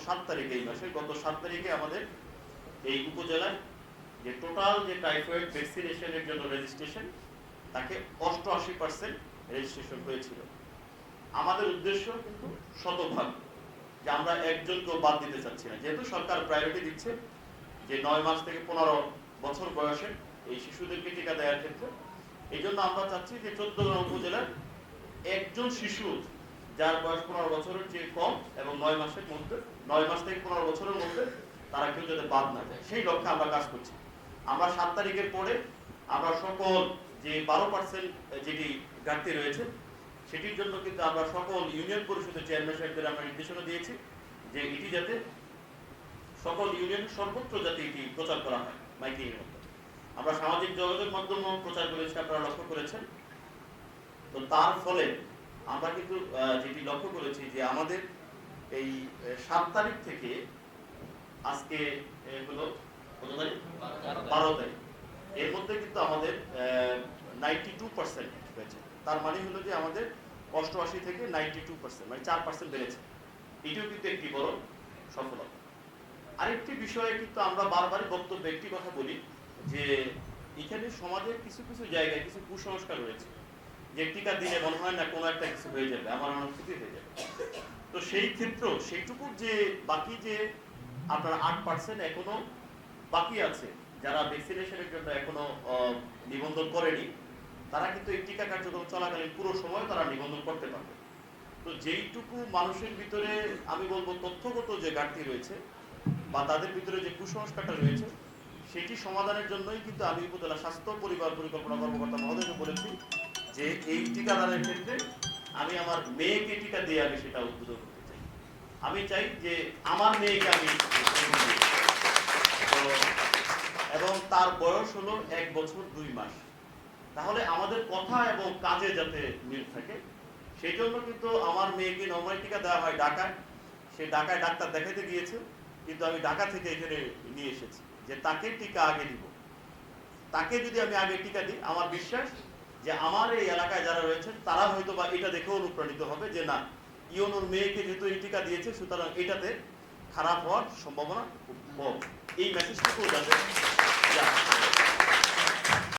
7 তারিখে, এই মাসে গত 7 তারিখে আমাদের এই উপজেলায় যে টোটাল যে টাইফয়েড ভ্যাকসিনেশনের জন্য রেজিস্ট্রেশন, তাকে 88% রেজিস্ট্রেশন হয়েছিল। আমাদের উদ্দেশ্য কিন্তু শতভাগ, যে আমরা একজনকেও বাদ দিতে চাচ্ছি না, যেহেতু সরকার প্রায়োরিটি দিচ্ছে যে 9 মাস থেকে 15 বছর বয়সে এই শিশুদেরকে টিকা দেওয়ার ক্ষেত্রে। এই জন্য আমরা চাচ্ছি যে 14 উপজেলার একজন শিশু যার বয়স 15 বছরের চেয়ে কম এবং 9 মাসের মধ্যে, 9 মাস থেকে 15 বছরের মধ্যে, তারা কেউ যাতে বাদ না যায়, সেই লক্ষ্যে আমরা কাজ করছি। আমরা 7 তারিখের পরে আমরা সকল যে 12% যেটি ঘাটতি রয়েছে, সেটির জন্য কিন্তু আমরা সকল ইউনিয়ন পরিষদের চেয়ারম্যান সাহেবদের আমরা নির্দেশনা দিয়েছি যে এটি যাতে সকল ইউনিয়নের সর্বত্র যাতে এটি প্রচার করা হয় মাইকিং এর মধ্যে। আমরা সামাজিক যোগাযোগ মাধ্যমেও প্রচার করেছি, আপনারা লক্ষ্য করেছেন। তো তার ফলে আমরা কিন্তু যেটি লক্ষ্য করেছি যে আমাদের এই 7 তারিখ থেকে আজকে হলো কত তারিখ, 12 তারিখ, এর মধ্যে কিন্তু আমাদের 92% হয়েছে। তার মানে হলো যে আমাদের 88 থেকে 92%, মানে 4% বেড়েছে। এটিও কিন্তু একটি বড় সফলতা। আরেকটি বিষয়ে কিন্তু আমরা বারবারই বক্তব্যে একটি কথা বলি যে এখানে সমাজের কিছু কিছু জায়গায় কিছু কুসংস্কার রয়েছে, যে টিকা দিলে মনে হয় না কোনো একটা কিছু হয়ে যাবে, আমার অনেক ক্ষতি হয়ে যাবে। তো সেই ক্ষেত্রেও সেইটুকু যে বাকি যে আপনার 8% এখনো বাকি আছে, যারা ভ্যাকসিনেশনের জন্য এখনো নিবন্ধন করেনি, তারা কিন্তু এই টিকা কার্যক্রম চলাকালীন পুরো সময় তারা নিবন্ধন করতে পারবে। তো যেইটুকু মানুষের ভিতরে আমি বলবো তথ্যগত যে ঘাটতি রয়েছে বা তাদের ভিতরে যে কুসংস্কারটা রয়েছে, সেটি সমাধানের জন্যই কিন্তু আমি উপজেলা স্বাস্থ্য পরিবার পরিকল্পনা কর্মকর্তা মহোদয়কে বলেছি যে এই টিকাদানের ক্ষেত্রে আমি আমার মেয়েকে টিকা দিয়ে আমি সেটা উদ্বোধন করতে চাই। আমি চাই যে আমার মেয়েকে আমি, এবং তার বয়স হলো 1 বছর 2 মাস। তাহলে আমাদের কথা এবং কাজে যাতে মিল থাকে, সেই জন্য কিন্তু আমার মেয়েকে নরমালি টিকা দেওয়া হয় ঢাকায়। সে ঢাকায় ডাক্তার দেখাতে গিয়েছে, কিন্তু আমি ঢাকা থেকে এখানে নিয়ে এসেছি যে তাকে টিকা আগে দিব। তাকে যদি আমি আগে টিকা দিই, আমার বিশ্বাস যে আমার এই এলাকায় যারা রয়েছেন তারা হয়তো বা এটা দেখে অনুপ্রাণিত হবে যে না, ইওনোর মেয়েকে যেহেতু এই টিকা দিয়েছে, সুতরাং এটাতে খারাপ হওয়ার সম্ভাবনা খুব কম। এই মেসেজটুকু যাতে